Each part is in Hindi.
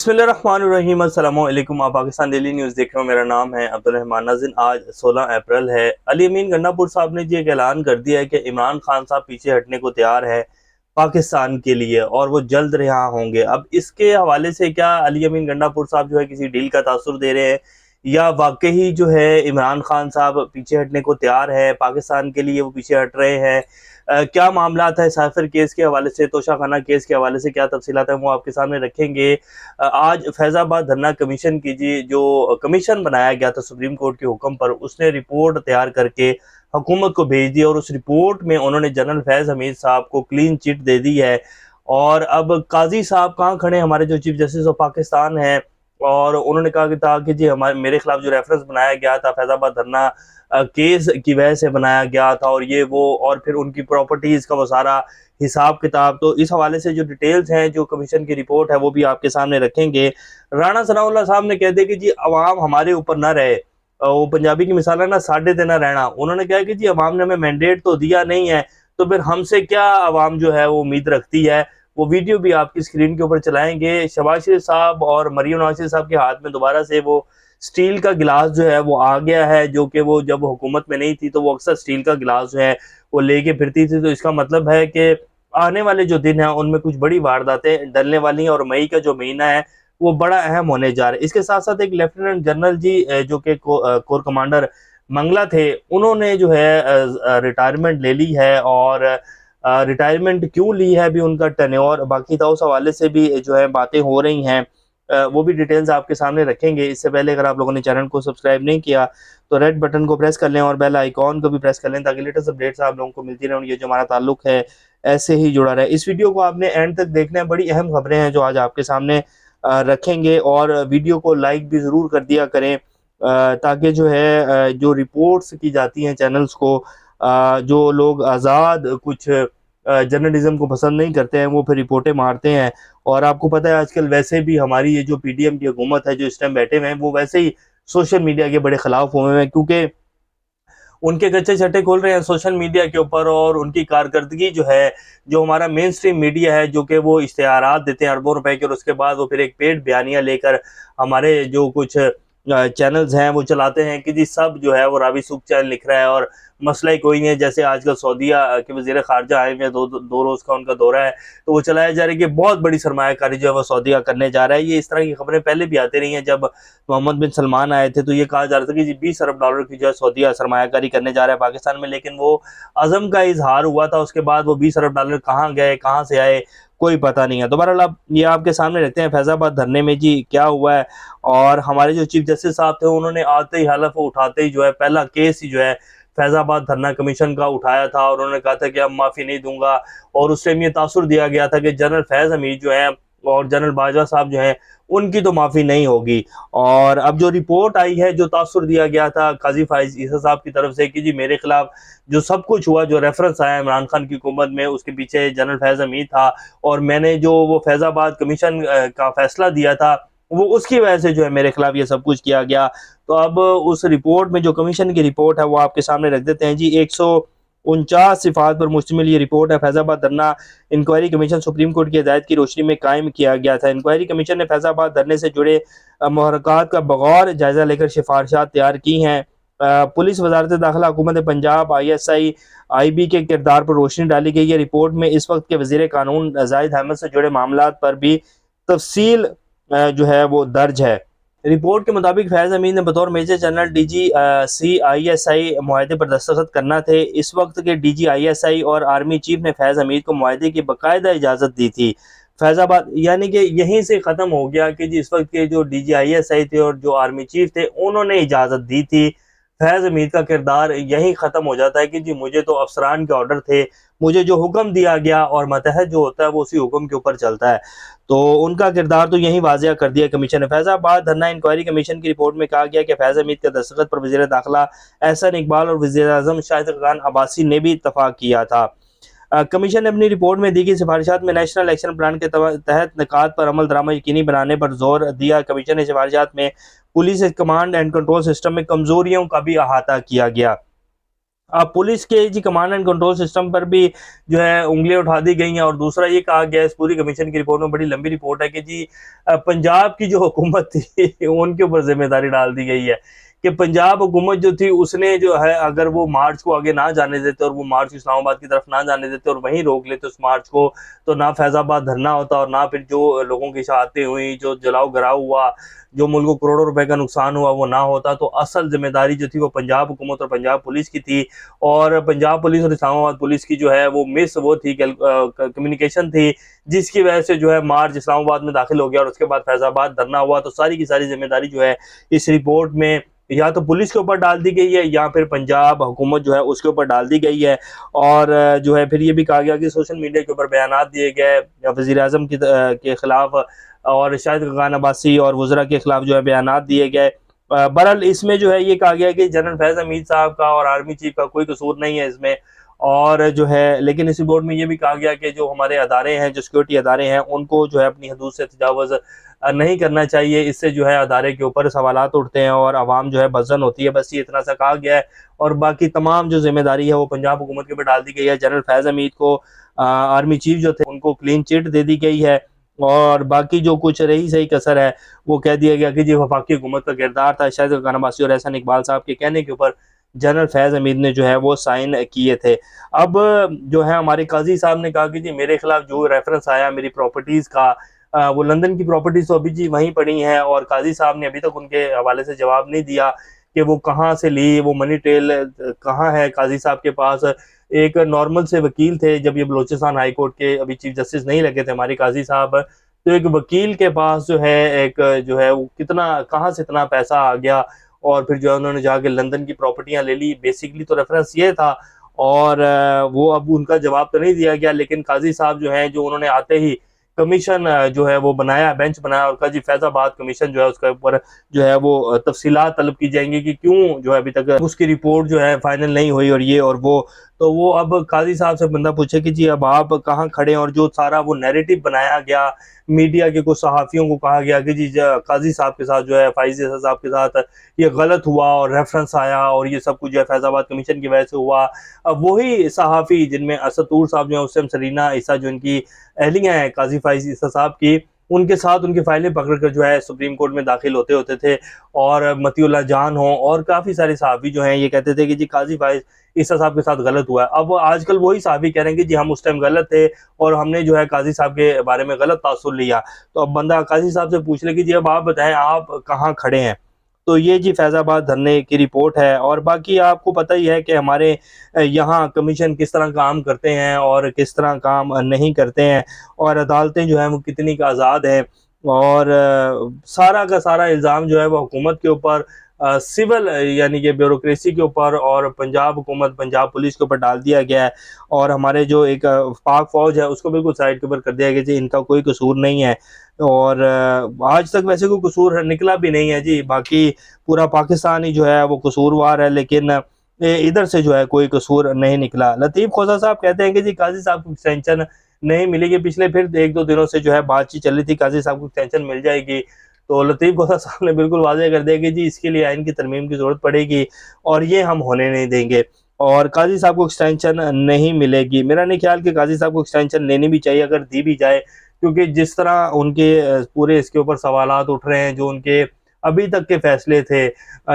बिस्मिल्लाहिर्रहमानिर्रहीम अस्सलामु अलैकुम। आप पाकिस्तान डेली न्यूज़ देख रहे हो। मेरा नाम है अब्दुल रहमान नाज़रीन। आज 16 अप्रैल है। अली अमीन गंडापुर साहब ने जी एक ऐलान कर दिया है कि इमरान खान साहब पीछे हटने को तैयार है पाकिस्तान के लिए और वो जल्द रिहा होंगे। अब इसके हवाले से क्या अली अमीन गंडापुर साहब जो है किसी डील का तासुर दे रहे हैं या वाकई जो है इमरान खान साहब पीछे हटने को तैयार है, पाकिस्तान के लिए वो पीछे हट रहे हैं? क्या मामलात है साइफर केस के हवाले से, तोशाखाना केस के हवाले से क्या तफसीलात हैं वो आपके सामने रखेंगे। आज फैज़ाबाद धरना कमीशन की जी जो कमीशन बनाया गया था सुप्रीम कोर्ट के हुक्म पर, उसने रिपोर्ट तैयार करके हुकूमत को भेज दी और उस रिपोर्ट में उन्होंने जनरल फैज़ हमीद साहब को क्लीन चिट दे दी है। और अब काजी साहब कहाँ खड़े, हमारे जो चीफ जस्टिस ऑफ पाकिस्तान हैं, और उन्होंने कहा कि था कि जी हमारे मेरे खिलाफ जो रेफरेंस बनाया गया था फैज़ाबाद धरना केस की वजह से बनाया गया था और ये वो, और फिर उनकी प्रॉपर्टीज़ का वो सारा हिसाब किताब। तो इस हवाले से जो डिटेल्स हैं, जो कमीशन की रिपोर्ट है, वो भी आपके सामने रखेंगे। राणा सनाउल्लाह साहब ने कह दिया कि जी अवाम हमारे ऊपर ना रहे, वो पंजाबी की मिसाल है ना, साढ़े देना रहना। उन्होंने कहा कि जी अवाम ने हमें मैंडेट तो दिया नहीं है, तो फिर हमसे क्या अवाम जो है वो उम्मीद रखती है। वो वीडियो भी आपकी स्क्रीन के ऊपर चलाएंगे। शहबाज शरीफ साहब और मरियम नवाज साहब के हाथ में दोबारा से वो स्टील का गिलास जो है वो आ गया है, जो कि वो जब हुकूमत में नहीं थी तो वो अक्सर स्टील का गिलास जो है वो लेके फिरती थी। तो इसका मतलब है कि आने वाले जो दिन हैं उनमें कुछ बड़ी वारदातें डलने वाली हैं और मई का जो महीना है वो बड़ा अहम होने जा रहा है। इसके साथ साथ एक लेफ्टिनेंट जनरल जी जो कि कोर कमांडर मंगला थे, उन्होंने जो है रिटायरमेंट ले ली है। और रिटायरमेंट क्यों ली है, अभी उनका टेन्योर बाकी था, उस हवाले से भी जो है बातें हो रही हैं। वो भी डिटेल्स आपके सामने रखेंगे। इससे पहले अगर आप लोगों ने चैनल को सब्सक्राइब नहीं किया तो रेड बटन को प्रेस कर लें और बेल आइकॉन को भी प्रेस कर लें ताकि लेटेस्ट अपडेट्स आप लोगों को मिलती रहें। ये जो हमारा ताल्लुक है ऐसे ही जुड़ा रहे। इस वीडियो को आपने एंड तक देखना है, बड़ी अहम खबरें हैं जो आज आपके सामने रखेंगे। और वीडियो को लाइक भी ज़रूर कर दिया करें ताकि जो है जो रिपोर्ट्स की जाती हैं चैनल्स को, जो लोग आज़ाद कुछ जर्नलिज्म को पसंद नहीं करते हैं वो फिर रिपोर्टें मारते हैं। और आपको पता है आजकल वैसे भी हमारी ये जो पीडीएम की हुकूमत है जो इस टाइम बैठे हुए हैं वो वैसे ही सोशल मीडिया के बड़े खिलाफ हुए हैं, क्योंकि उनके कच्चे छट्टे खोल रहे हैं सोशल मीडिया के ऊपर। और उनकी कारकर्दगी जो है, जो हमारा मेन स्ट्रीम मीडिया है जो कि वो इश्तिहारात देते हैं अरबों रुपए के, और उसके बाद वो फिर एक पेड बयानिया लेकर हमारे जो कुछ चैनल्स हैं वो चलाते हैं कि जी सब जो है वो रावी सूख चैनल लिख रहा है और मसला ही कोई नहीं है। जैसे आजकल सऊदीया के वज़ीर ख़ारजा आए हुए हैं, दो रोज़ का उनका दौरा है, तो वो चलाया जा रहा है कि बहुत बड़ी सरमायाकारी जो है वो सऊदीया करने जा रहा है। ये इस तरह की खबरें पहले भी आती रही हैं। जब मोहम्मद बिन सलमान आए थे तो ये कहा जा रहा था कि जी 20 अरब डॉलर की जो है सऊदीया सरमायाकारी करने जा रहा है पाकिस्तान में, लेकिन वो अज़म का इजहार हुआ था। उसके बाद वो 20 अरब डॉलर कहाँ गए, कहाँ से आए, कोई पता नहीं है। तो बहरहाल अब ये आपके सामने रहते हैं फैज़ाबाद धरने में जी क्या हुआ है। और हमारे जो चीफ जस्टिस साहब थे उन्होंने आते ही हलफ उठाते ही जो है पहला केस ही जो है फैज़ाबाद धरना कमीशन का उठाया था और उन्होंने कहा था कि अब माफ़ी नहीं दूंगा। और उस टाइम ये तासुर दिया गया था कि जनरल फैज़ हमीद जो है और जनरल बाजवा साहब जो हैं उनकी तो माफ़ी नहीं होगी। और अब जो रिपोर्ट आई है, जो तासुर दिया गया था काजी फाइज ईसा साहब की तरफ से कि जी मेरे खिलाफ जो सब कुछ हुआ, जो रेफरेंस आया इमरान खान की हुकूमत में, उसके पीछे जनरल फैज़ हमीद था और मैंने जो वो फैज़ाबाद कमीशन का फैसला दिया था वो उसकी वजह से जो है मेरे खिलाफ ये सब कुछ किया गया। तो अब उस रिपोर्ट में जो कमीशन की रिपोर्ट है वो आपके सामने रख देते हैं जी। 149 सिफात पर मुश्तमिल ये रिपोर्ट है। फैज़ाबाद धरना इंक्वायरी कमीशन सुप्रीम कोर्ट की हिदायत की रोशनी में कायम किया गया था। इंक्वायरी कमीशन ने फैज़ाबाद धरने से जुड़े मुहर्रकात का बगौर जायजा लेकर सिफारिशात तैयार की हैं। पुलिस वजारत दाखिला हुकूमत पंजाब ISI IB के किरदार पर रोशनी डाली गई है। रिपोर्ट में इस वक्त के वज़ीर कानून जाहिद अहमद से जुड़े मामलात पर भी तफसील जो है वो दर्ज है। रिपोर्ट के मुताबिक फैज़ हमीद ने बतौर मेजर जनरल DG CISI मुआहदे पर दस्तखत करना थे। इस वक्त के DG ISI और आर्मी चीफ ने फैज़ हमीद को मुआहदे की बाकायदा इजाज़त दी थी। फैज़ाबाद यानी कि यहीं से ख़त्म हो गया कि जी इस वक्त के जो DG ISI थे और जो आर्मी चीफ थे उन्होंने इजाज़त दी थी। फैज़ हमीद का किरदार यहीं ख़त्म हो जाता है कि जी मुझे तो अफसरान के ऑर्डर थे, मुझे जो हुक्म दिया गया और मतहत जो होता है वो उसी हुक्म के ऊपर चलता है। तो उनका किरदार तो यहीं वाज़िया कर दिया कमीशन ने। फैज़ाबाद धरना इंक्वायरी कमीशन की रिपोर्ट में कहा गया कि फैज़ हमीद के दस्तखत पर वज़ीर दाखिला एहसन इकबाल और वज़ीर-ए-आज़म शाहिद खान अब्बासी ने भी इत्तफाक किया था। कमीशन ने अपनी रिपोर्ट में दी गई सिफारिशात में नेशनल एक्शन प्लान के तहत निकात पर अमल दरामद यकीनी बनाने पर जोर दिया। कमीशन ने सिफारिशात में police command and control system में कमजोरियों का भी अहाता किया गया। पुलिस के जी कमांड एंड कंट्रोल सिस्टम पर भी जो है उंगलियां उठा दी गई हैं। और दूसरा ये कहा गया है इस पूरी कमीशन की रिपोर्ट में, बड़ी लंबी रिपोर्ट है, कि जी पंजाब की जो हुकूमत थी उनके ऊपर जिम्मेदारी डाल दी गई है कि पंजाब हुकूमत जो थी उसने जो है अगर वो मार्च को आगे ना जाने देते और वो मार्च इस्लामाबाद की तरफ ना जाने देते और वहीं रोक लेते उस मार्च को, तो ना फैजाबाद धरना होता और ना फिर जो लोगों की शहादतें हुई, जो जलाओ घराव हुआ, जो मुल्क को करोड़ों रुपए का नुकसान हुआ, वो ना होता। तो असल जिम्मेदारी जो थी वो पंजाब हुकूमत और पंजाब पुलिस की थी। और पंजाब पुलिस और इस्लामाबाद पुलिस की जो है वो वो थी, कम्युनिकेशन थी, जिसकी वजह से जो है मार्च इस्लामाबाद में दाखिल हो गया और उसके बाद फैजाबाद धरना हुआ। तो सारी की सारी जिम्मेदारी जो है इस रिपोर्ट में या तो पुलिस के ऊपर डाल दी गई है या फिर पंजाब हुकूमत जो है उसके ऊपर डाल दी गई है। और जो है फिर ये भी कहा गया कि सोशल मीडिया के ऊपर बयानात दिए गए वज़ीर आज़म के खिलाफ और शाहिद खान अब्बासी और वज़रा के खिलाफ जो है बयानात दिए गए। बहरहाल इसमें जो है ये कहा गया कि जनरल फैज़ हमीद साहब का और आर्मी चीफ का कोई कसूर नहीं है इसमें। और जो है लेकिन इस रिपोर्ट में ये भी कहा गया कि जो हमारे अदारे हैं, जो सिक्योरिटी अदारे हैं, उनको जो है अपनी हदूद से तजावुज़ नहीं करना चाहिए। इससे जो है अदारे के ऊपर सवालात उठते हैं और आवाम जो है बज़न होती है। बस ये इतना सा कहा गया है और बाकी तमाम जो जिम्मेदारी है वो पंजाब हुकूमत के ऊपर डाल दी गई है। जनरल फैज़ हमीद को आर्मी चीफ जो थे उनको क्लीन चिट दे दी गई है और बाकी जो कुछ रही सही कसर है वो कह दिया गया कि जी वफाकी हुकूमत का किरदार था। शाहिद खान अब्बासी और एहसान इकबाल साहब के कहने के ऊपर जनरल फैज़ हमीद ने जो है वो साइन किए थे। अब जो है हमारे काजी साहब ने कहा कि जी मेरे खिलाफ जो रेफरेंस आया मेरी प्रॉपर्टीज़ का, वो लंदन की प्रॉपर्टीज़ तो अभी जी वहीं पड़ी हैं और काजी साहब ने अभी तक उनके हवाले से जवाब नहीं दिया कि वो कहाँ से ली, वो मनी ट्रेल कहाँ है काजी साहब के पास। एक नॉर्मल से वकील थे जब ये बलोचिस्तान हाई कोर्ट के अभी चीफ जस्टिस नहीं लगे थे हमारे काजी साहब, तो एक वकील के पास जो है एक जो है वो कितना कहाँ से इतना पैसा आ गया और फिर जो है उन्होंने जाके लंदन की प्रॉपर्टियां ले ली। बेसिकली तो रेफरेंस ये था और वो अब उनका जवाब तो नहीं दिया गया, लेकिन काजी साहब जो हैं जो उन्होंने आते ही कमीशन जो है वो बनाया, बेंच बनाया और कहा जी फैजाबाद कमीशन जो है उसके ऊपर जो है वो तफसीलात तलब की जाएंगी कि क्यों जो है अभी तक उसकी रिपोर्ट जो है फाइनल नहीं हुई और ये और वो। तो वो अब काजी साहब से बंदा पूछे कि जी अब आप कहाँ खड़े हैं और जो सारा वो नैरेटिव बनाया गया, मीडिया के कुछ सहाफ़ियों को कहा गया कि जी काजी साहब के साथ जो है फाइज़ साहब के साथ ये गलत हुआ और रेफरेंस आया और ये सब कुछ जो है फैजाबाद कमीशन की वजह से हुआ। अब वही सहाफ़ी जिनमें असदूर साहब जो है उससे सरीना ईसा जो इनकी अहलियाँ हैं काजी फाइज़ ईसा साहब की, उनके साथ उनकी फाइलें पकड़कर जो है सुप्रीम कोर्ट में दाखिल होते थे और मतीउल्लाह जान हो और काफ़ी सारे सहाफ़ी जो हैं ये कहते थे कि जी काजी फाइज़ ईसा साहब के साथ गलत हुआ है। अब आजकल वही सहाफ़ी कह रहे हैं कि जी हम उस टाइम गलत थे और हमने जो है काजी साहब के बारे में गलत तासुर लिया। तो अब बंदा काजी साहब से पूछ ले कि जी अब आप बताएं आप कहाँ खड़े हैं। तो ये जी फैज़ाबाद धरने की रिपोर्ट है और बाकी आपको पता ही है कि हमारे यहाँ कमीशन किस तरह काम करते हैं और किस तरह काम नहीं करते हैं और अदालतें जो हैं वो कितनी का आज़ाद हैं और सारा का सारा इल्ज़ाम जो है वो हुकूमत के ऊपर, सिविल यानी कि ब्यूरोक्रेसी के ऊपर और पंजाब हुकूमत पंजाब पुलिस के ऊपर डाल दिया गया है। और हमारे जो एक पाक फ़ौज है उसको बिल्कुल साइड के ऊपर कर दिया गया जी इनका कोई कसूर नहीं है। और आज तक वैसे कोई कसूर निकला भी नहीं है जी, बाकी पूरा पाकिस्तान ही जो है वो कसूरवार है, लेकिन इधर से जो है कोई कसूर नहीं निकला। लतीफ़ खोसा साहब कहते हैं कि जी काजी साहब को एक्सटेंशन नहीं मिलेगी। पिछले फिर एक दो दिनों से जो है बातचीत चल रही थी काजी साहब को एक्सटेंशन मिल जाएगी, तो लतीफ़ खोसा साहब ने बिल्कुल वाज़ेह कर दिया कि जी इसके लिए आइन की तरमीम की ज़रूरत पड़ेगी और ये हम होने नहीं देंगे और काजी साहब को एक्सटेंशन नहीं मिलेगी। मेरा नहीं ख्याल कि काजी साहब को एक्सटेंशन लेनी भी चाहिए अगर दी भी जाए, क्योंकि जिस तरह उनके पूरे इसके ऊपर सवालात उठ रहे हैं, जो उनके अभी तक के फैसले थे,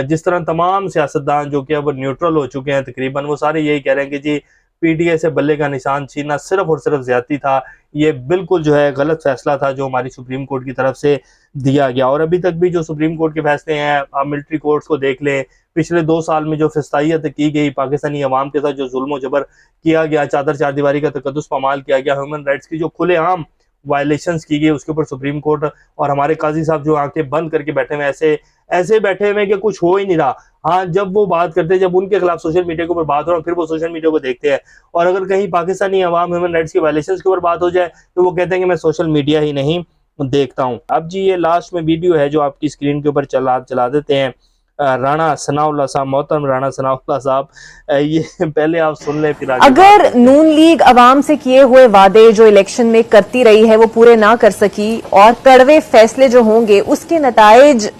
जिस तरह तमाम सियासतदान जो कि अब न्यूट्रल हो चुके हैं तकरीबन, वो सारे यही कह रहे हैं कि जी पीटीआई से बल्ले का निशान छीनना सिर्फ और सिर्फ ज्यादती था, ये बिल्कुल जो है गलत फैसला था जो हमारी सुप्रीम कोर्ट की तरफ से दिया गया। और अभी तक भी जो सुप्रीम कोर्ट के फैसले हैं, आप मिलिट्री कोर्ट्स को देख लें, पिछले 2 साल में जो फिस्तायत की गई पाकिस्तानी अवाम के साथ, जो जुल्म जबर किया गया, चादर चारदीवारी का तकद्दुस पामाल किया गया, ह्यूमन राइट्स की जो खुलेआम वायलेशंस की गई, उसके ऊपर सुप्रीम कोर्ट और हमारे काजी साहब जो आंखें बंद करके बैठे हुए ऐसे बैठे हुए कि कुछ हो ही नहीं रहा। हाँ, जब वो बात करते हैं, जब उनके खिलाफ सोशल मीडिया के ऊपर बात हो रहा है, फिर वो सोशल मीडिया को देखते हैं और अगर कहीं पाकिस्तानी अवाम ह्यूमन राइट्स के वायलेशंस के ऊपर बात हो जाए तो वो कहते हैं कि मैं सोशल मीडिया ही नहीं देखता हूँ। अब जी ये लास्ट में वीडियो है जो आपकी स्क्रीन के ऊपर चला देते हैं। राणा सनाउल्लाह साहब, मोहतरम राणा सनाउल्लाह साहब, ये पहले आप सुन ले फिर आगे। अगर नून लीग अवाम से किए हुए वादे जो इलेक्शन में करती रही है वो पूरे ना कर सकी और कड़वे फैसले जो होंगे उसके नताइज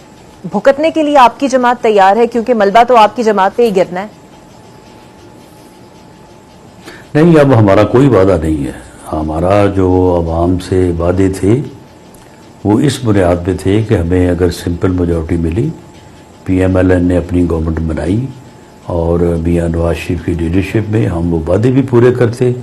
भुगतने के लिए आपकी जमात तैयार है, क्योंकि मलबा तो आपकी जमात पे ही गिरना है। नहीं, अब हमारा कोई वादा नहीं है। हमारा जो आवाम से वादे थे वो इस बुनियाद पे थे कि हमें अगर सिंपल मेजॉरिटी मिली, पीएमएलएन ने अपनी गवर्नमेंट बनाई और मियां नवाज शरीफ की लीडरशिप में हम वो वादे भी पूरे करते।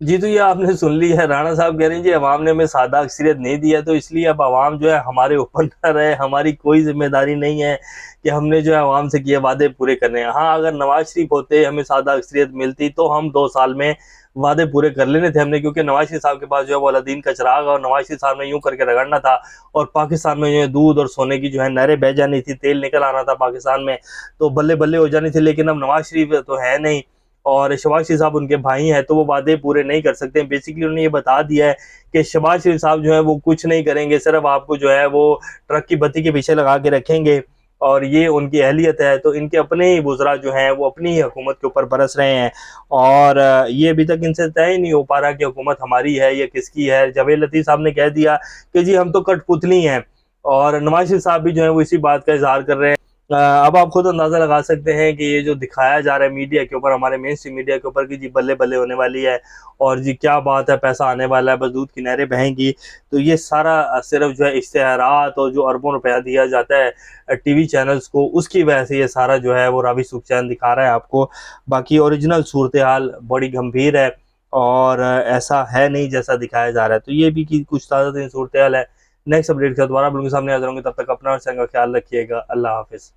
जी, तो ये आपने सुन ली है। राणा साहब कह रहे हैं जी अवाम ने हमें सादा अक्सरियत नहीं दिया, तो इसलिए अब अवाम जो है हमारे ऊपर न रहे, हमारी कोई जिम्मेदारी नहीं है कि हमने जो है अवाम से किए वादे पूरे करने हैं। हाँ, अगर नवाज शरीफ होते, हमें सादा अक्सरियत मिलती तो हम 2 साल में वादे पूरे कर लेने थे हमने, क्योंकि नवाज शरीफ साहब के पास जो है वो अलादीन का चिराग, और नवाज शरीफ साहब ने यूं करके रगड़ना था और पाकिस्तान में जो है दूध और सोने की जो है नहरें बह जानी थी, तेल निकल आना था पाकिस्तान में, तो बल्ले बल्ले हो जानी थी। लेकिन अब नवाज शरीफ तो है नहीं और शहबाज शरीफ साहब उनके भाई हैं, तो वो वादे पूरे नहीं कर सकते। बेसिकली उन्होंने ये बता दिया है कि शहबाज शरीफ साहब जो है वो कुछ नहीं करेंगे, सिर्फ आपको जो है वो ट्रक की बत्ती के पीछे लगा के रखेंगे और ये उनकी अहलियत है। तो इनके अपने ही वुज़रा जो हैं वो अपनी ही हुकूमत के ऊपर बरस रहे हैं और ये अभी तक इनसे तय ही नहीं हो पा रहा कि हुकूमत हमारी है या किसकी है। जावेद लतीफ़ साहब ने कह दिया कि जी हम तो कठपुतली हैं, और नवाज शरीफ साहब भी जो है वो इसी बात का इजहार कर रहे हैं। अब आप खुद अंदाजा लगा सकते हैं कि ये जो दिखाया जा रहा है मीडिया के ऊपर, हमारे मेन स्ट्रीम मीडिया के ऊपर, कि जी बल्ले बल्ले होने वाली है और जी क्या बात है, पैसा आने वाला है, बस दूध की नहरें बहेंगी, तो ये सारा सिर्फ जो है इश्तेहारात और जो अरबों रुपया दिया जाता है टीवी चैनल्स को, उसकी वजह से ये सारा जो है वो रावी सुखचैन दिखा रहा है आपको। बाकी ओरिजिनल सूरत हाल बड़ी गंभीर है और ऐसा है नहीं जैसा दिखाया जा रहा है। तो ये भी कि कुछ ताज़ा तरीन सूरत हाल है। नेक्स्ट अपडेट का दोबारा आप लोगों के सामने हाजिर होंगे, तब तक अपना और संग का ख्याल रखिएगा। अल्लाह हाफिज़।